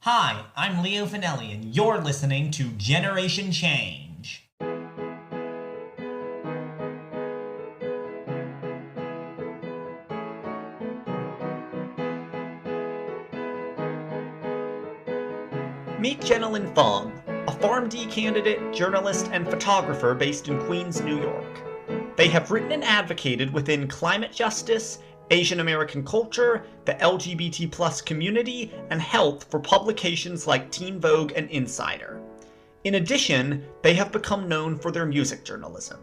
Hi, I'm Leo Finelli, and you're listening to Generation Change. Meet Jennalynn Fung, a PharmD candidate, journalist, and photographer based in Queens, New York. They have written and advocated within climate justice, Asian American culture, the LGBT plus community, and health for publications like Teen Vogue and Insider. In addition, they have become known for their music journalism.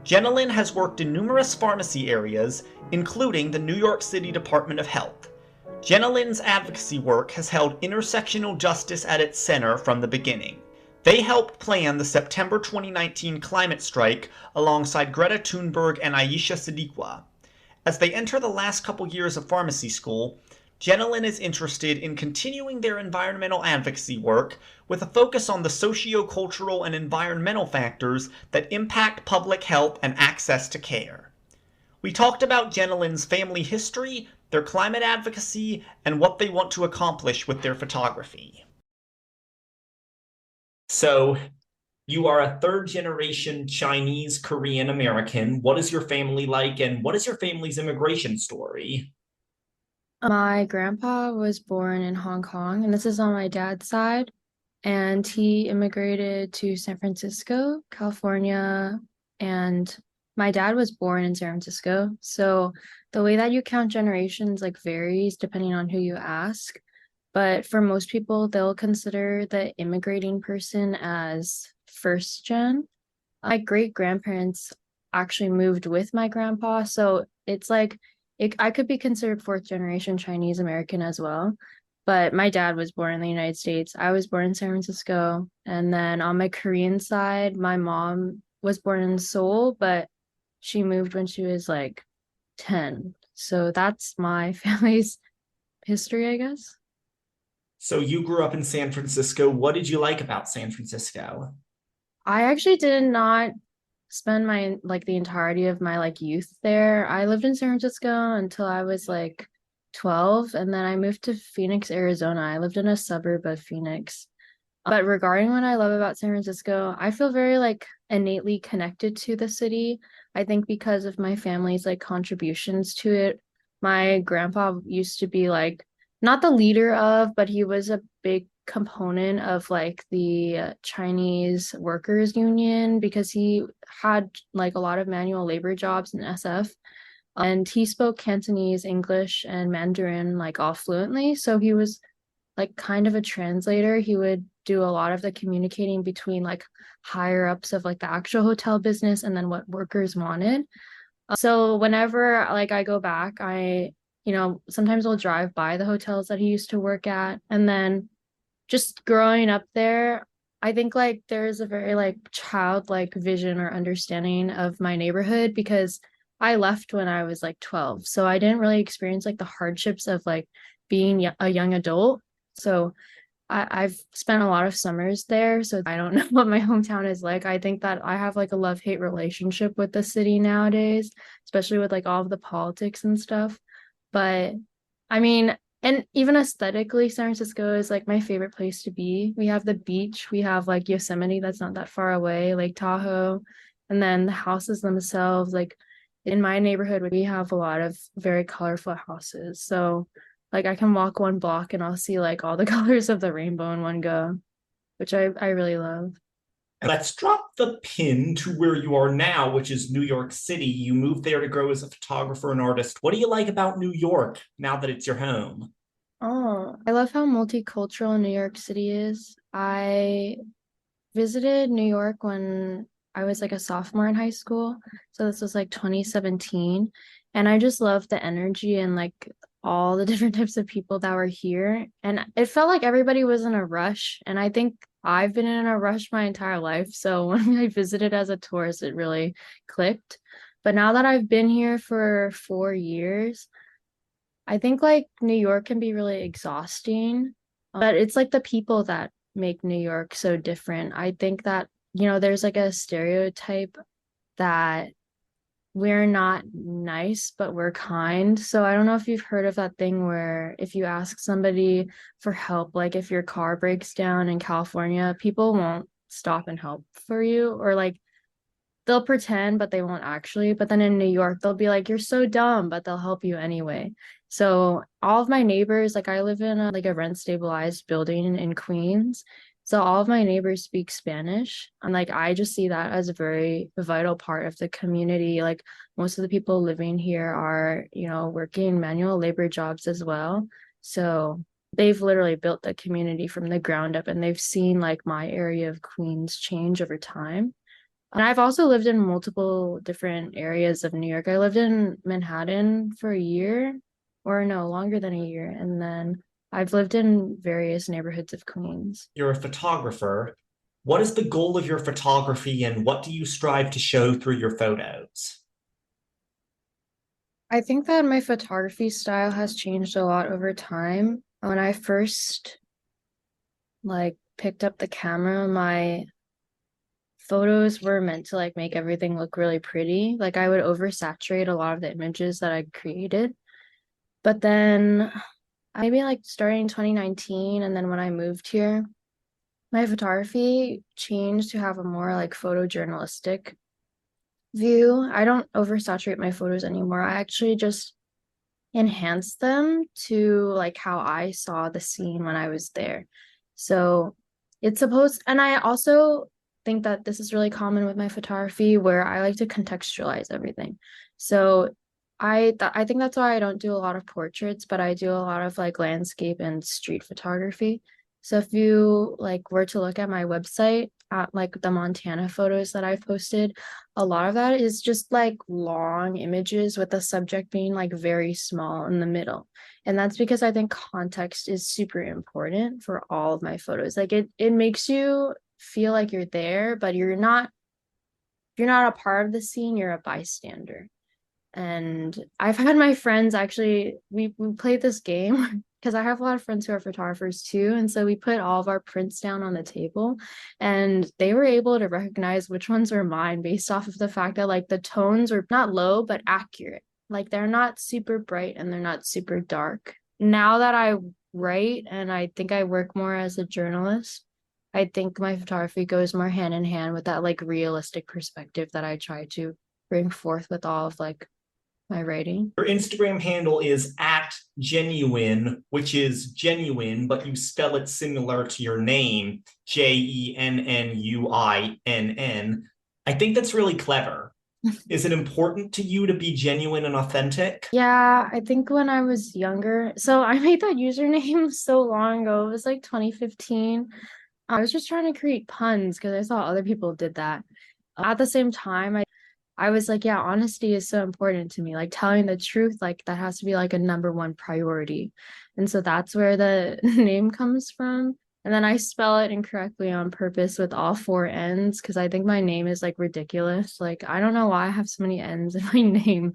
Jennalynn has worked in numerous pharmacy areas, including the New York City Department of Health. Jennalynn's advocacy work has held intersectional justice at its center from the beginning. They helped plan the September 2019 climate strike alongside Greta Thunberg and Aisha Siddiqua. As they enter the last couple years of pharmacy school, Jennalynn is interested in continuing their environmental advocacy work with a focus on the socio-cultural and environmental factors that impact public health and access to care. We talked about Jennalynn's family history, their climate advocacy, and what they want to accomplish with their photography. So, you are a third generation Chinese Korean American. What is your family like, and what is your family's immigration story? My grandpa was born in Hong Kong, and this is on my dad's side. And he immigrated to San Francisco, California. And my dad was born in San Francisco. So the way that you count generations like varies depending on who you ask. But for most people, they'll consider the immigrating person as first gen. My great grandparents actually moved with my grandpa. So it's like I could be considered fourth generation Chinese American as well. But my dad was born in the United States. I was born in San Francisco. And then on my Korean side, my mom was born in Seoul, but she moved when she was like 10. So that's my family's history, I guess. So, you grew up in San Francisco. What did you like about San Francisco? I actually did not spend my like the entirety of my like youth there. I lived in San Francisco until I was like 12, and then I moved to Phoenix, Arizona. I lived in a suburb of Phoenix. But regarding what I love about San Francisco, I feel very like innately connected to the city. I think because of my family's like contributions to it. My grandpa used to be like not the leader of, but he was a big component of like the Chinese workers union because he had like a lot of manual labor jobs in SF, and he spoke Cantonese, English, and Mandarin like all fluently. So he was like kind of a translator. He would do a lot of the communicating between like higher ups of like the actual hotel business and then what workers wanted. So whenever like I go back, sometimes I'll drive by the hotels that he used to work at. And then just growing up there, I think like there's a very like childlike vision or understanding of my neighborhood because I left when I was like 12. So I didn't really experience like the hardships of like being a young adult. So I've spent a lot of summers there, so I don't know what my hometown is like. I think that I have like a love-hate relationship with the city nowadays, especially with like all of the politics and stuff. But I mean, and even aesthetically, San Francisco is like my favorite place to be. We have the beach, we have like Yosemite that's not that far away, Lake Tahoe, and then the houses themselves, like in my neighborhood, we have a lot of very colorful houses. So like I can walk one block and I'll see like all the colors of the rainbow in one go, which I really love. Let's drop the pin to where you are now, which is New York City. You moved there to grow as a photographer and artist. What do you like about New York now that it's your home? Oh, I love how multicultural New York City is. I visited New York when I was like a sophomore in high school. So this was like 2017. And I just love the energy and like all the different types of people that were here. And it felt like everybody was in a rush. And I think I've been in a rush my entire life. So when I visited as a tourist, it really clicked. But now that I've been here for 4 years, I think like New York can be really exhausting, but it's like the people that make New York so different. I think that, there's like a stereotype that we're not nice, but we're kind. So I don't know if you've heard of that thing where if you ask somebody for help, like if your car breaks down in California, people won't stop and help for you, or like they'll pretend, but they won't actually. But then in New York, they'll be like, "You're so dumb," but they'll help you anyway. So all of my neighbors, like I live in a rent stabilized building in Queens. So all of my neighbors speak Spanish. And like I just see that as a very vital part of the community. Like most of the people living here are, working manual labor jobs as well. So they've literally built the community from the ground up, and they've seen like my area of Queens change over time. And I've also lived in multiple different areas of New York. I lived in Manhattan for a year, or no, longer than a year. And then I've lived in various neighborhoods of Queens. You're a photographer. What is the goal of your photography and what do you strive to show through your photos? I think that my photography style has changed a lot over time. When I first picked up the camera, my photos were meant to make everything look really pretty. Like I would oversaturate a lot of the images that I created. But then maybe starting 2019, and then when I moved here, my photography changed to have a more photojournalistic view. I don't oversaturate my photos anymore. I actually just enhance them to how I saw the scene when I was there. So and I also think that this is really common with my photography where I like to contextualize everything. So I think that's why I don't do a lot of portraits, but I do a lot of landscape and street photography. So if you were to look at my website at the Montana photos that I've posted, a lot of that is just long images with the subject being very small in the middle. And that's because I think context is super important for all of my photos. It makes you feel like you're there, but you're not a part of the scene, you're a bystander. And I've had my friends actually, we played this game because I have a lot of friends who are photographers too. And so we put all of our prints down on the table, and they were able to recognize which ones were mine based off of the fact that the tones are not low, but accurate. They're not super bright and they're not super dark. Now that I write and I think I work more as a journalist, I think my photography goes more hand in hand with that realistic perspective that I try to bring forth with all of my writing. Your Instagram handle is at Jennalynn, which is genuine, but you spell it similar to your name, Jennuninn. I think that's really clever. Is it important to you to be genuine and authentic? Yeah, I think when I was younger, so I made that username so long ago. It was 2015. I was just trying to create puns because I saw other people did that. At the same time, I was like, yeah, honesty is so important to me. Telling the truth, that has to be a number one priority. And so that's where the name comes from. And then I spell it incorrectly on purpose with all four N's because I think my name is ridiculous. I don't know why I have so many N's in my name.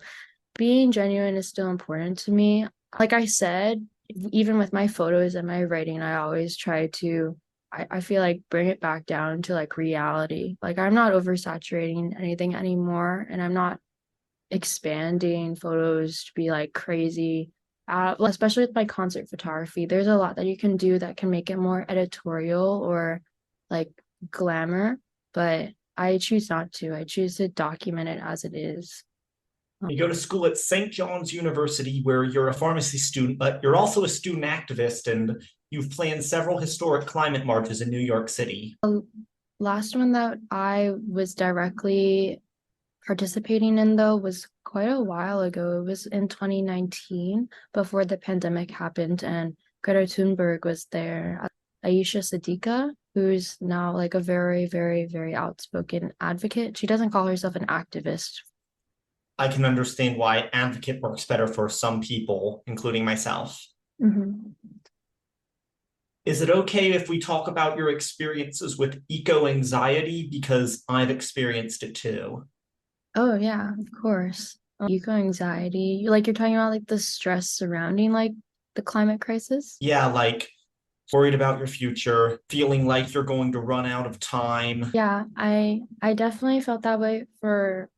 Being genuine is still important to me. Like I said, even with my photos and my writing, I always try to I feel bring it back down to reality. I'm not oversaturating anything anymore, and I'm not expanding photos to be crazy. Especially with my concert photography, there's a lot that you can do that can make it more editorial or like glamour, but I choose not to. I choose to document it as it is. You go to school at St. John's University, where you're a pharmacy student, but you're also a student activist, and you've planned several historic climate marches in New York City. The last one that I was directly participating in, though, was quite a while ago. It was in 2019 before the pandemic happened, and Greta Thunberg was there. Aisha Siddiqa, who's now a very, very, very outspoken advocate. She doesn't call herself an activist. I can understand why advocate works better for some people, including myself. Mm-hmm. Is it okay if we talk about your experiences with eco-anxiety? Because I've experienced it too. Oh, yeah, of course. Eco-anxiety, you're talking about the stress surrounding the climate crisis? Yeah, worried about your future, feeling like you're going to run out of time. Yeah, I definitely felt that way for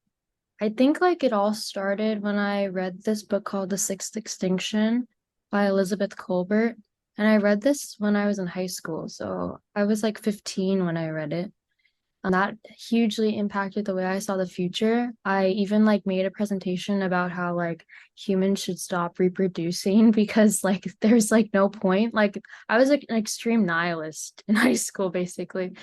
I think like it all started when I read this book called The Sixth Extinction by Elizabeth Colbert. And I read this when I was in high school. So I was like 15 when I read it. And that hugely impacted the way I saw the future. I even like made a presentation about how like humans should stop reproducing because like there's like no point. Like I was like an extreme nihilist in high school basically.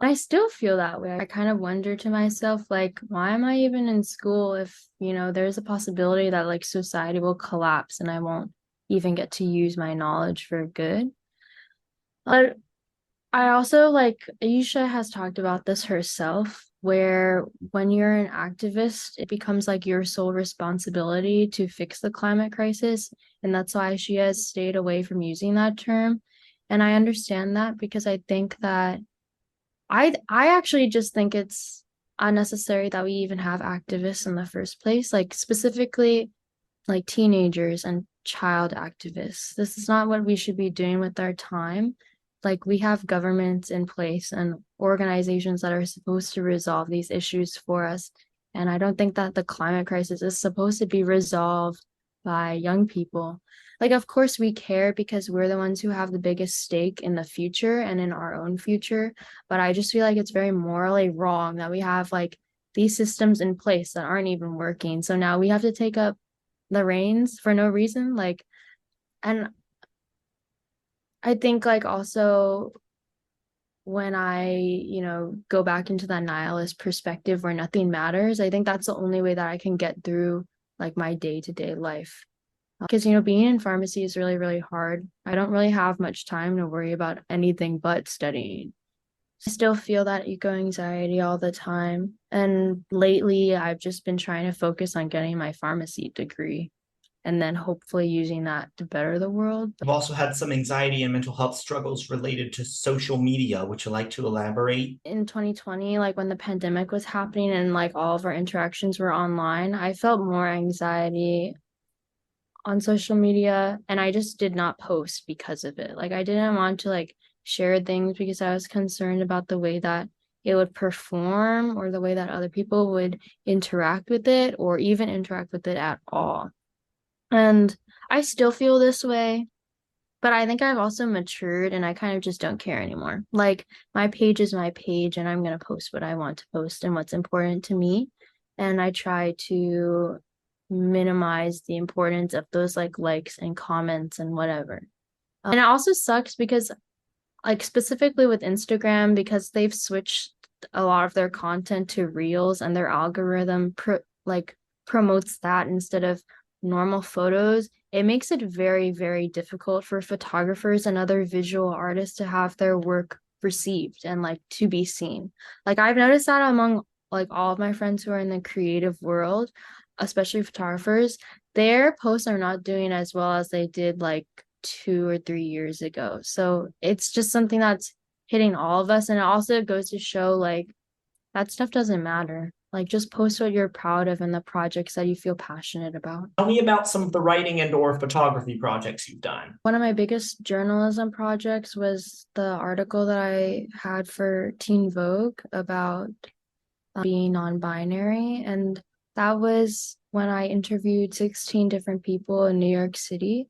I still feel that way. I kind of wonder to myself, like, why am I even in school if, there's a possibility that like society will collapse and I won't even get to use my knowledge for good? But I also like Aisha has talked about this herself, where when you're an activist, it becomes like your sole responsibility to fix the climate crisis. And that's why she has stayed away from using that term. And I understand that because I think that I actually just think it's unnecessary that we even have activists in the first place, like specifically like teenagers and child activists. This is not what we should be doing with our time. Like we have governments in place and organizations that are supposed to resolve these issues for us. And I don't think that the climate crisis is supposed to be resolved by young people. Like, of course, we care because we're the ones who have the biggest stake in the future and in our own future. But I just feel like it's very morally wrong that we have like these systems in place that aren't even working. So now we have to take up the reins for no reason. Like, and I think like also when I, go back into that nihilist perspective where nothing matters, I think that's the only way that I can get through like my day-to-day life. Because, being in pharmacy is really, really hard. I don't really have much time to worry about anything but studying. I still feel that eco anxiety all the time. And lately, I've just been trying to focus on getting my pharmacy degree and then hopefully using that to better the world. I've also had some anxiety and mental health struggles related to social media. Would you like to elaborate? In 2020, like when the pandemic was happening and like all of our interactions were online, I felt more anxiety on social media and I just did not post because of it. Like I didn't want to like share things because I was concerned about the way that it would perform or the way that other people would interact with it or even interact with it at all. And I still feel this way, but I think I've also matured and I kind of just don't care anymore. Like my page is my page and I'm going to post what I want to post and what's important to me. And I try to minimize the importance of those like likes and comments and whatever. And it also sucks because like specifically with Instagram because they've switched a lot of their content to reels and their algorithm like promotes that instead of normal photos. It makes it very, very difficult for photographers and other visual artists to have their work received and like to be seen. Like I've noticed that among like all of my friends who are in the creative world, especially photographers, their posts are not doing as well as they did like 2 or 3 years ago. So it's just something that's hitting all of us. And it also goes to show like that stuff doesn't matter. Like just post what you're proud of and the projects that you feel passionate about. Tell me about some of the writing and or photography projects you've done. One of my biggest journalism projects was the article that I had for Teen Vogue about being non-binary. And that was when I interviewed 16 different people in New York City.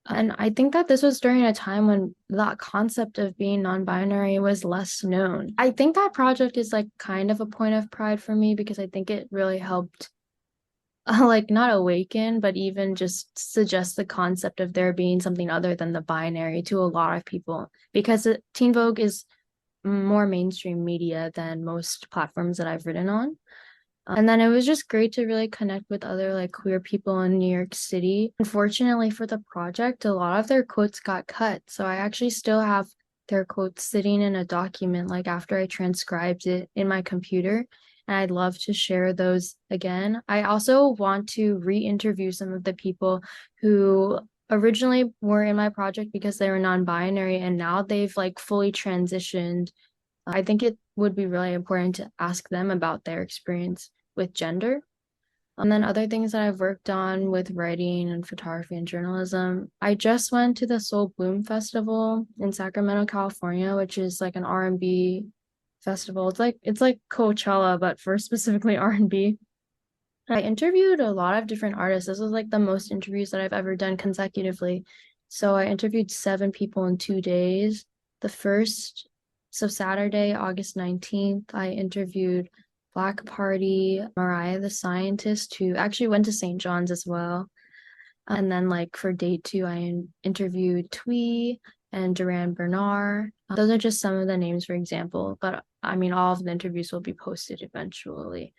And I think that this was during a time when that concept of being non-binary was less known. I think that project is like kind of a point of pride for me because I think it really helped like not awaken, but even just suggest the concept of there being something other than the binary to a lot of people because Teen Vogue is more mainstream media than most platforms that I've written on. And then it was just great to really connect with other like queer people in New York City. Unfortunately for the project, a lot of their quotes got cut. So I actually still have their quotes sitting in a document like after I transcribed it in my computer. And I'd love to share those again. I also want to re-interview some of the people who originally were in my project because they were non-binary and now they've like fully transitioned. I think it would be really important to ask them about their experience with gender. And then other things that I've worked on with writing and photography and journalism. I just went to the Soul Bloom Festival in Sacramento, California, which is like an R&B festival. It's like Coachella, but for specifically R&B. I interviewed a lot of different artists. This was like the most interviews that I've ever done consecutively. So I interviewed 7 people in 2 days. The first, so Saturday, August 19th, I interviewed Black Party, Mariah the Scientist, who actually went to St. John's as well. And then like for day 2, I interviewed Twee and Duran Bernard. Those are just some of the names, for example. But I mean, all of the interviews will be posted eventually.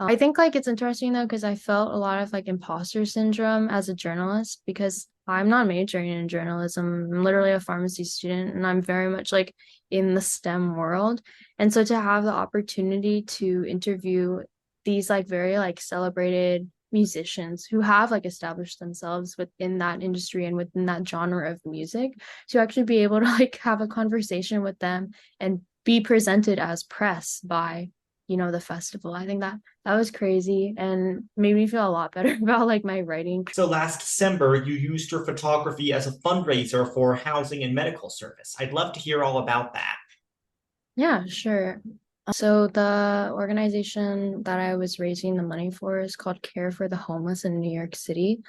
I think like it's interesting though, because I felt a lot of like imposter syndrome as a journalist because I'm not majoring in journalism. I'm literally a pharmacy student and I'm very much like in the STEM world. And so to have the opportunity to interview these like very like celebrated musicians who have like established themselves within that industry and within that genre of music, to actually be able to like have a conversation with them and be presented as press by the festival. I think that was crazy and made me feel a lot better about like my writing. So last December, you used your photography as a fundraiser for housing and medical service. I'd love to hear all about that. Yeah, sure. So the organization that I was raising the money for is called Care for the Homeless in New York City.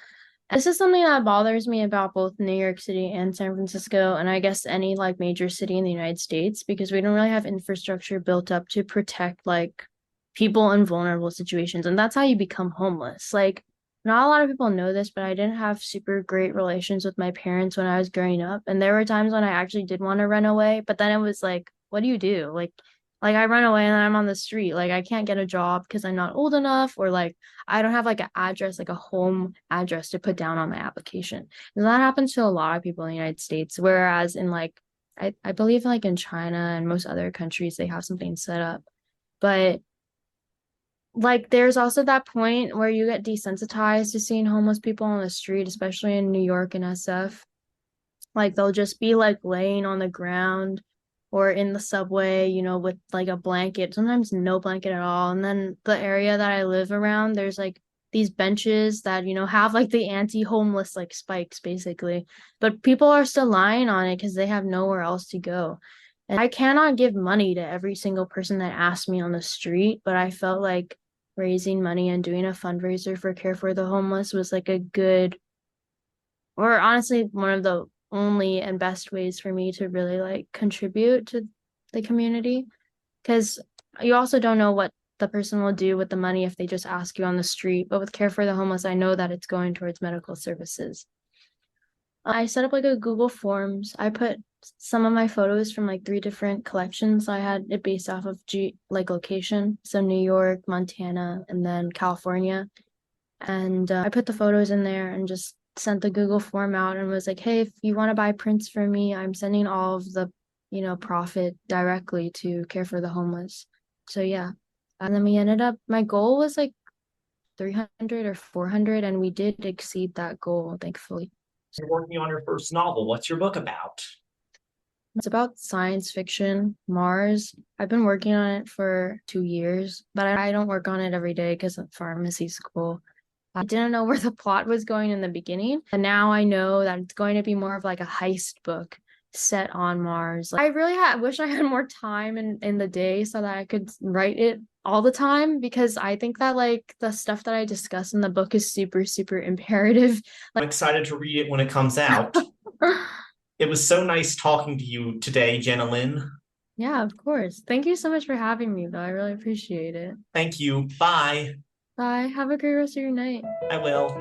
This is something that bothers me about both New York City and San Francisco, and I guess any like major city in the United States, because we don't really have infrastructure built up to protect like people in vulnerable situations. And that's how you become homeless. Like, not a lot of people know this, but I didn't have super great relations with my parents when I was growing up. And there were times when I actually did want to run away, but then it was like, what do you do? Like I run away and then I'm on the street. Like I can't get a job because I'm not old enough, or like I don't have like an address, like a home address to put down on my application. And that happens to a lot of people in the United States. Whereas in like I believe like in China and most other countries they have something set up. But like there's also that point where you get desensitized to seeing homeless people on the street, especially in New York and SF. Like they'll just be like laying on the ground or in the subway, with like a blanket, sometimes no blanket at all. And then the area that I live around, there's like these benches that, have like the anti-homeless like spikes basically. But people are still lying on it because they have nowhere else to go. And I cannot give money to every single person that asks me on the street, but I felt like raising money and doing a fundraiser for Care for the Homeless was like a good, or honestly one of the only and best ways for me to really like contribute to the community, because you also don't know what the person will do with the money if they just ask you on the street. But with Care for the Homeless, I know that it's going towards medical services. I set up like a Google Forms. I put some of my photos from like 3 different collections. I had it based off of like location, so New York, Montana, and then California. And I put the photos in there and just sent the Google form out and was like, hey, if you want to buy prints for me, I'm sending all of the, profit directly to Care for the Homeless. So yeah. And then we ended up, my goal was like 300 or 400, and we did exceed that goal, thankfully. You're working on your first novel. What's your book about? It's about science fiction, Mars. I've been working on it for 2 years, but I don't work on it every day because of pharmacy school. I didn't know where the plot was going in the beginning, and now I know that it's going to be more of like a heist book set on Mars. Like, I really wish I had more time in the day so that I could write it all the time, because I think that like the stuff that I discuss in the book is super, super imperative. I'm excited to read it when it comes out. It was so nice talking to you today, Jennalynn. Yeah, of course. Thank you so much for having me, though. I really appreciate it. Thank you. Bye. Bye. Have a great rest of your night. I will.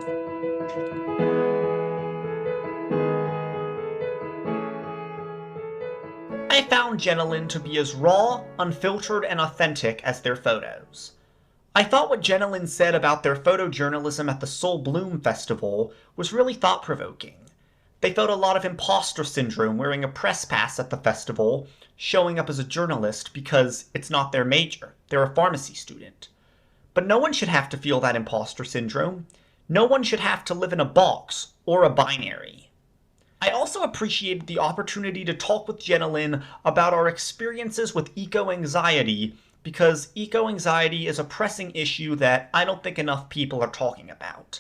I found Jennalynn to be as raw, unfiltered, and authentic as their photos. I thought what Jennalynn said about their photojournalism at the Soul Bloom Festival was really thought-provoking. They felt a lot of imposter syndrome wearing a press pass at the festival, showing up as a journalist because it's not their major, they're a pharmacy student. But no one should have to feel that imposter syndrome. No one should have to live in a box or a binary. I also appreciated the opportunity to talk with Jennalynn about our experiences with eco-anxiety, because eco-anxiety is a pressing issue that I don't think enough people are talking about.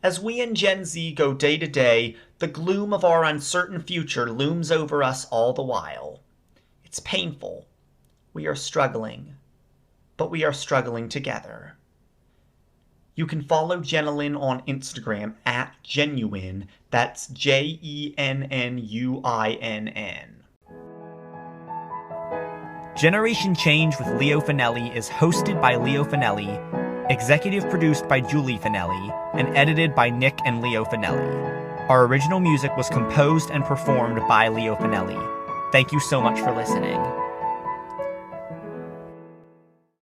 As we in Gen Z go day to day, the gloom of our uncertain future looms over us all the while. It's painful. We are struggling. But we are struggling together. You can follow Jennalynn on Instagram at Genuine. That's JENNUINN. Generation Change with Leo Finelli is hosted by Leo Finelli, executive produced by Julie Finelli, and edited by Nick and Leo Finelli. Our original music was composed and performed by Leo Finelli. Thank you so much for listening.